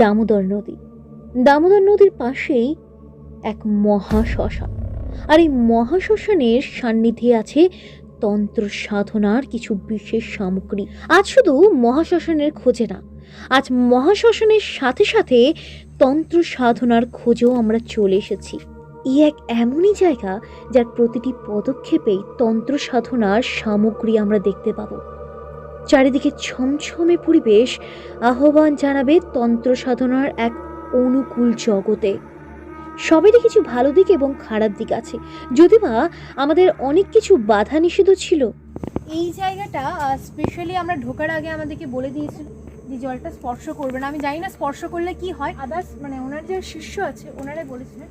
দামোদর নদী। দামোদর নদীর পাশেই এক মহাশ্মশান। আর এই মহাশ্মশানের সান্নিধ্যে আছে তন্ত্র সাধনার কিছু বিশেষ সামগ্রী। আজ শুধু মহাশ্মশানের খোঁজে না, আজ মহাশ্মশানের সাথে সাথে তন্ত্র সাধনার খোঁজেও আমরা চলে এসেছি। এই এক এমনই জায়গা যার প্রতিটি পদক্ষেপেই তন্ত্র সাধনার সামগ্রী আমরা দেখতে পাবো। চারিদিকে ছমছমে পরিবেশ আহ্বান জানাবে তন্ত্র সাধনার এক অনুকূল জগতে। সবেরই কিছু ভালো দিক এবং খারাপ দিক আছে, যদিবা আমাদের অনেক কিছু বাধা নিষেধ ছিল। এই জায়গাটা স্পেশালি আমরা ঢোকার আগে আমাদেরকে বলে দিয়েছিল যে জলটা স্পর্শ করবে না। আমি জানি না স্পর্শ করলে কি হয়, আদার্স মানে ওনার যে শিষ্য আছে ওনারাই বলেছিলেন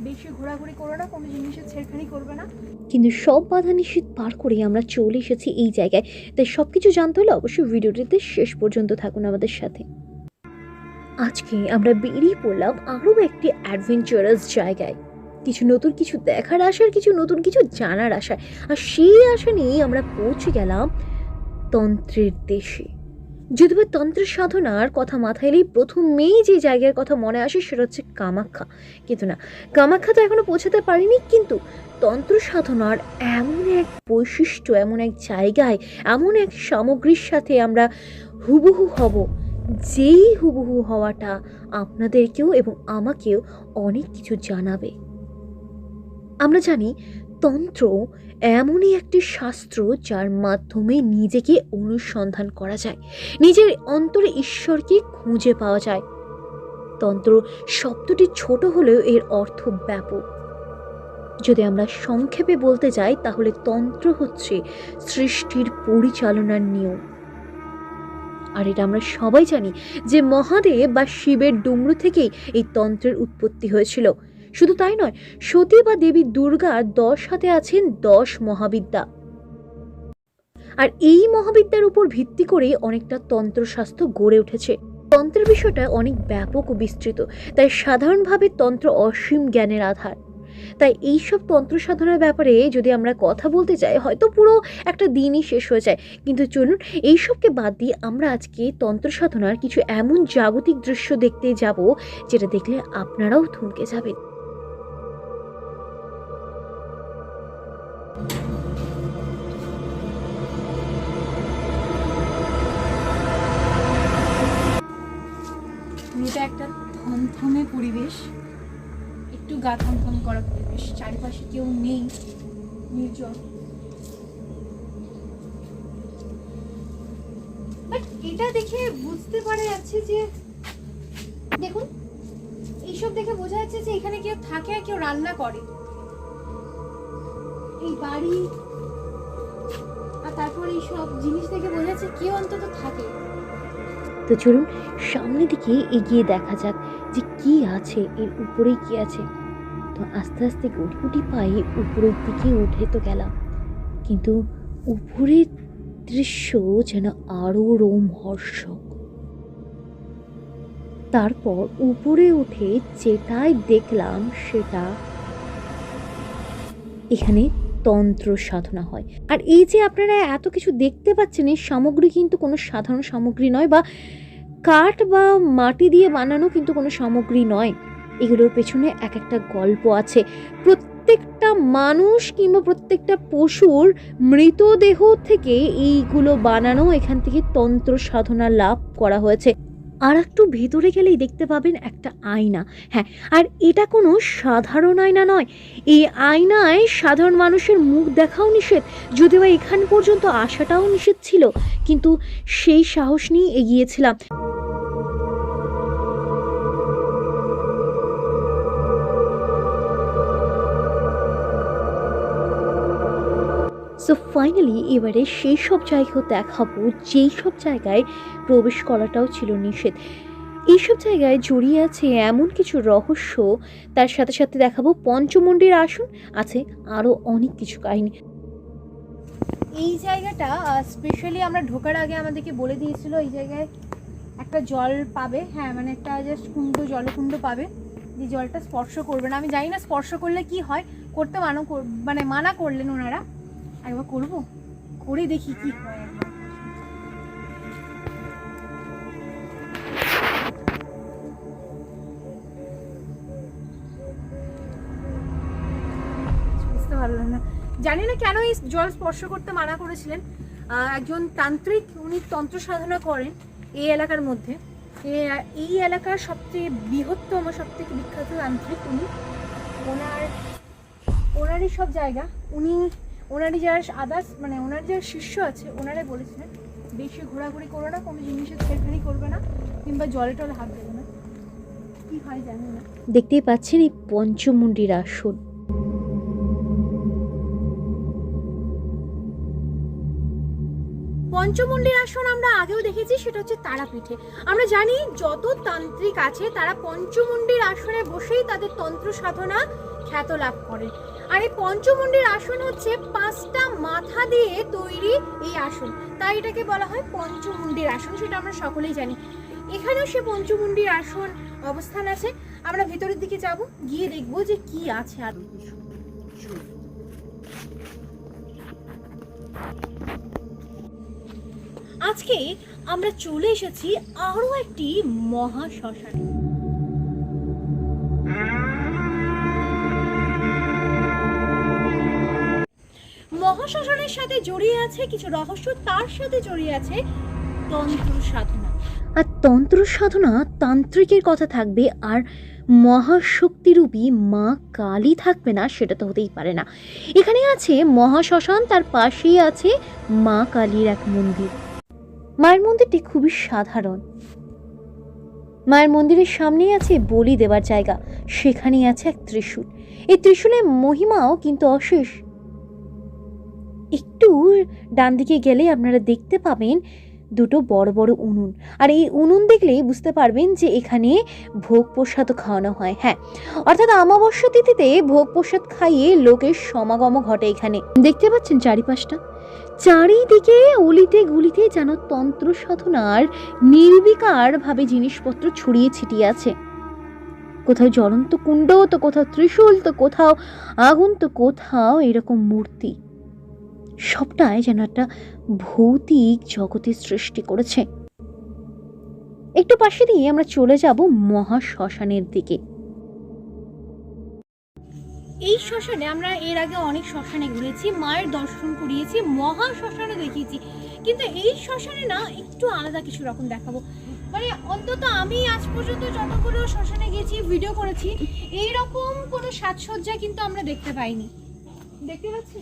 বেশি ঘোরাঘুরি করো না, কোনো জিনিসের ছেড়খানি করবে না। কিন্তু সব বাধা নিষেধ পার করেই আমরা চলে এসেছি এই জায়গায়। তাই সবকিছু জানতে হলে অবশ্যই ভিডিওটিতে শেষ পর্যন্ত থাকুন আমাদের সাথে। আজকে আমরা বেরিয়ে পড়লাম আরও একটি অ্যাডভেঞ্চারাস জায়গায়, কিছু নতুন কিছু দেখার আশার, কিছু নতুন কিছু জানার আশায়। আর সেই আশা নিয়েই আমরা পৌঁছে গেলাম তন্ত্রের দেশে। যদিও তন্ত্রের সাধনার কথা মাথায় এলেই প্রথমেই যে জায়গার কথা মনে আসে সেটা হচ্ছে কামাখ্যা। কিন্তু না, কামাখ্যা তো এখনো পৌঁছাতে পারিনি, কিন্তু তন্ত্র সাধনার এমন এক বৈশিষ্ট্য, এমন এক জায়গায়, এমন এক সামগ্রীর সাথে আমরা হুবহু হব, যেই হুবহু হওয়াটা আপনাদেরকেও এবং আমাকেও অনেক কিছু জানাবে। আমরা জানি তন্ত্র এমনই একটি শাস্ত্র যার মাধ্যমে নিজেকে অনুসন্ধান করা যায়, নিজের অন্তরে ঈশ্বরকে খুঁজে পাওয়া যায়। তন্ত্র শব্দটি ছোট হলেও এর অর্থ ব্যাপক। যদি আমরা সংক্ষেপে বলতে যাই তাহলে তন্ত্র হচ্ছে সৃষ্টির পরিচালনার নিয়ম। আর এটা আমরা সবাই জানি যে মহাদেব বা শিবের ডুমরু থেকেই এই তন্ত্রের উৎপত্তি হয়েছিল। শুধু তাই নয়, সতী বা দেবী দুর্গার 10 হাতে আছেন 10 মহাবিদ্যা। আর এই মহাবিদ্যার উপর ভিত্তি করে অনেকটা তন্ত্রশাস্ত্র গড়ে উঠেছে। তন্ত্রের বিষয়টা অনেক ব্যাপক ও বিস্তৃত, তাই সাধারণভাবে তন্ত্র অসীম জ্ঞানের আধার। তাই এইসব তন্ত্র সাধনার ব্যাপারে যদি আমরা কথা বলতে চাই হয়তো পুরো একটা দিনই শেষ হয়ে যায়। কিন্তু চলুন এইসবকে বাদ দিয়ে আমরা আজকে তন্ত্র সাধনার কিছু এমন জাগতিক দৃশ্য দেখতে যাব যেটা দেখলে আপনারাও থমকে যাবেন। এটা একটা থমথমে পরিবেশ, একটু গা থমথম করা পরিবেশ, চারিপাশে কেউ নেই, নির্জন। বাট এটা দেখে বুঝতে পারা যাচ্ছে যে, দেখুন এইসব দেখে বোঝা যাচ্ছে যে এখানে কেউ থাকে আর কেউ রান্না করে। এই বাড়ি আর তারপর এইসব জিনিস দেখে বোঝা যাচ্ছে কেউ অন্তত থাকে। তো চলুন সামনের দিকে এগিয়ে দেখা যাক যে কি আছে, এর উপরে কি আছে। তো আস্তে আস্তে গুটি গুটি পায়ে উপরের দিকে উঠে তো গেলাম, কিন্তু উপরের দৃশ্য যেন আরো রোমহর্ষক। তারপর উপরে উঠে যেটাই দেখলাম সেটা এখানে তন্ত্র সাধনা হয়। আর এই যে আপনারা এত কিছু দেখতে পাচ্ছেন, এই সামগ্রী কিন্তু কোনো সাধারণ সামগ্রী নয়, বা কাঠ বা মাটি দিয়ে বানানো কিন্তু কোনো সামগ্রী নয়। এগুলোর পেছনে এক একটা গল্প আছে। প্রত্যেকটা মানুষ কিংবা প্রত্যেকটা পশুর মৃতদেহ থেকে এইগুলো বানানো, এখান থেকে তন্ত্র সাধনা লাভ করা হয়েছে। আর একটু ভেতরে গেলেই দেখতে পাবেন একটা আয়না। হ্যাঁ, আর এটা কোনো সাধারণ আয়না নয়। এই আয়নায় সাধারণ মানুষের মুখ দেখাও নিষেধ, যদিও এখান পর্যন্ত আসাটাও নিষেধ ছিল, কিন্তু সেই সাহস নিয়ে এগিয়েছিলাম। সো ফাইনালি এবারে সেই সব জায়গাও দেখাবো যেই সব জায়গায় প্রবেশ করাটাও ছিল নিষেধ। এইসব জায়গায় জড়িয়ে আছে এমন কিছু রহস্য, তার সাথে সাথে দেখাবো পঞ্চমুণ্ডীর আসন, আছে আরও অনেক কিছু কাহিনী। এই জায়গাটা স্পেশালি আমরা ঢোকার আগে আমাদেরকে বলে দিয়েছিল এই জায়গায় একটা জল পাবে, হ্যাঁ মানে একটা জাস্ট কুণ্ড, জলকুণ্ড পাবে, যে জলটা স্পর্শ করবে না। আমি জানি না স্পর্শ করলে কি হয়, করতে মানা করলেন ওনারা। একবার করবো, করে দেখি কি হয় একবার। জানি না কেন এই জল স্পর্শ করতে মানা করেছিলেন। একজন তান্ত্রিক, উনি তন্ত্র সাধনা করেন এই এলাকার মধ্যে। এই এলাকার সবচেয়ে বৃহত্তম, সবথেকে বিখ্যাত তান্ত্রিক উনি। ওনারই সব জায়গা, ওনারই যারা আদার্স মানে ওনার যারা শিষ্য আছে ওনারাই বলেছিলেন বেশি ঘোরাঘুরি করো না, কোনো জিনিসের ছেড়খানি করবে না, কিংবা জলে টলে হাত দেবে না। কি হয় জানি না। দেখতেই পাচ্ছেন এই পঞ্চমুণ্ডির আসন। পঞ্চমুণ্ডির আসন আমরা আগেও দেখেছি, সেটা হচ্ছে তারাপীঠে। আমরা জানি যত তান্ত্রিক আছে তারা পঞ্চমুণ্ডির আসনে বসেই তাদের তন্ত্র সাধনা খ্যাত লাভ করে। আর এই পঞ্চমুণ্ডির আসন হচ্ছে 5টা মাথা দিয়ে তৈরি এই আসন, তাই এটাকে বলা হয় পঞ্চমুণ্ডির আসন, সেটা আমরা সকলেই জানি। এখানেও সে পঞ্চমুণ্ডির আসন অবস্থান আছে। আমরা ভেতরের দিকে যাব, গিয়ে দেখবো যে কি আছে। আর আজকে আমরা চলে এসেছি আরো একটি মহা শ্মশানে। মহাশ্মশানের সাথে জড়িয়ে আছে কিছু রহস্য, তার সাথে জড়িয়ে আছে তন্ত্র সাধনা। আর তন্ত্র সাধনা তান্ত্রিকের কথা থাকবে, আর মহাশক্তিরূপী মা কালী থাকবে না, সেটা তো হতেই পারে না। এখানে আছে মহাশ্মশান, তার পাশেই আছে মা কালীর এক মন্দির। মায়ের মন্দিরটি খুবই সাধারণ। মায়ের মন্দিরের সামনেই আছে বলি দেওয়ার জায়গা, সেখানেই আছে এক ত্রিশূল। এই ত্রিশূলের মহিমাও কিন্তু অশেষ। একটু ডান দিকে গেলে আপনারা দেখতে পাবেন দুটো বড় বড় উনুন, আর এই উনুন দেখলেই বুঝতে পারবেন যে এখানে ভোগ প্রসাদও খাওয়ানো হয়। হ্যাঁ, অর্থাৎ অমাবস্যা তিথিতে ভোগ প্রসাদ খাইয়ে লোকের সমাগম ঘটে এখানে। দেখতে পাচ্ছেন চারিপাশটা, চারিদিকে অলিতে গলিতে যেন তন্ত্র সাধনার নির্বিকার ভাবে জিনিসপত্র ছড়িয়ে ছিটিয়ে আছে। কোথাও জ্বলন্ত কুণ্ড, তো কোথাও ত্রিশূল, তো কোথাও আগুন, তো কোথাও এরকম মূর্তি। সবটাই যেন একটা ভৌতিক জগতের সৃষ্টি করেছে। একটু পাশে দিয়ে আমরা চলে যাব মহা শ্মশানের দিকে। এই শ্মশানে আমরা এর আগে অনেক শ্মশানে ঘুরেছি, মায়ের দর্শন করিয়েছি, মহা শ্মশানে দেখিয়েছি, কিন্তু এই শ্মশানে না একটু আলাদা কিছু রকম দেখাবো। মানে অন্তত আমি আজ পর্যন্ত যতগুলো শ্মশানে গেছি, ভিডিও করেছি, এইরকম কোনো সাজসজ্জা কিন্তু আমরা দেখতে পাইনি। দেখতে পাচ্ছি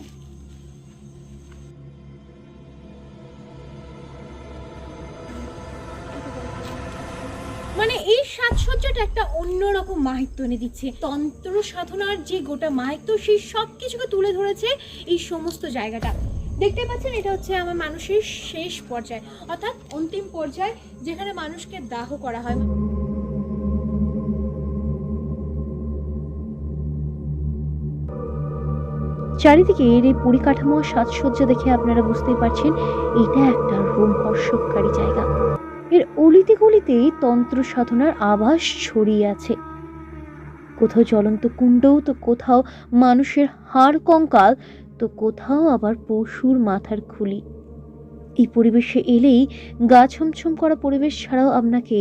মানে এই সাজসজ্জাটা একটা অন্যরকম মাহাত্ম্য এনে দিচ্ছে। তন্ত্র সাধনার যে গোটা মাহাত্ম্য, সেই সব কিছুকে তুলে ধরেছে এই সমস্ত জায়গাটা। দেখতে পাচ্ছেন, এটা হচ্ছে আমার মানুষের শেষ পর্যায়, অর্থাৎ অন্তিম পর্যায়, যেখানে মানুষকে দাহ করা হয়। চারিদিকে এই পরিকাঠামো সাজসজ্জা দেখে আপনারা বুঝতেই পারছেন এটা একটা রোমহর্ষকারী জায়গা। এর অলিতে গলিতেই তন্ত্র সাধনার আভাস ছড়িয়ে আছে। কোথাও জ্বলন্ত কুণ্ড, তো কোথাও মানুষের হাড় কঙ্কাল, তো কোথাও আবার পশুর মাথার খুলি। এই পরিবেশে এলেই গা ছমছম করা পরিবেশ ছাড়াও আপনাকে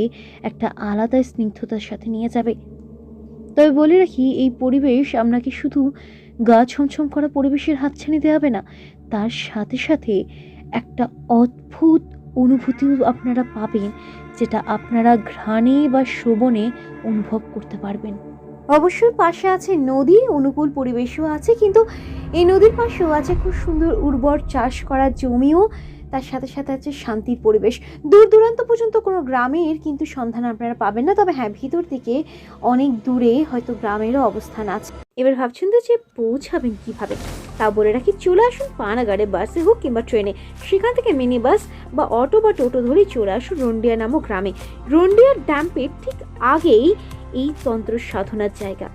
একটা আলাদা স্নিগ্ধতার সাথে নিয়ে যাবে। তবে বলে রাখি, এই পরিবেশ আপনাকে শুধু গা ছমছম করা পরিবেশের হাতছানি দেওয়াবে না, তার সাথে সাথে একটা অদ্ভুত অনুভূতিও আপনারা পাবেন, যেটা আপনারা ঘ্রাণে বা শ্রবণে অনুভব করতে পারবেন। অবশ্যই পাশে আছে নদী, অনুকূল পরিবেশও আছে, কিন্তু এই নদীর পাশেও আছে খুব সুন্দর উর্বর চাষ করার জমিও, তার সাথে সাথে আছে শান্তির পরিবেশ। দূর দূরান্ত পর্যন্ত কোনো গ্রামের কিন্তু সন্ধান আপনারা পাবেন না, তবে হ্যাঁ, ভিতর থেকে অনেক দূরে হয়তো গ্রামেরও অবস্থান আছে। এবার ভাবছেন তো যে পৌঁছাবেন কিভাবে, তা বলে রাখি, চলে আসুন পানাগড়ে, বাসে হোক কিংবা ট্রেনে, সেখান থেকে মিনি বাস বা অটো বা টোটো ধরেই চলে আসুন রন্ডিয়া নামক গ্রামে। রন্ডিয়ার ড্যাম্পের ঠিক আগেই এই তন্ত্র সাধনার জায়গা।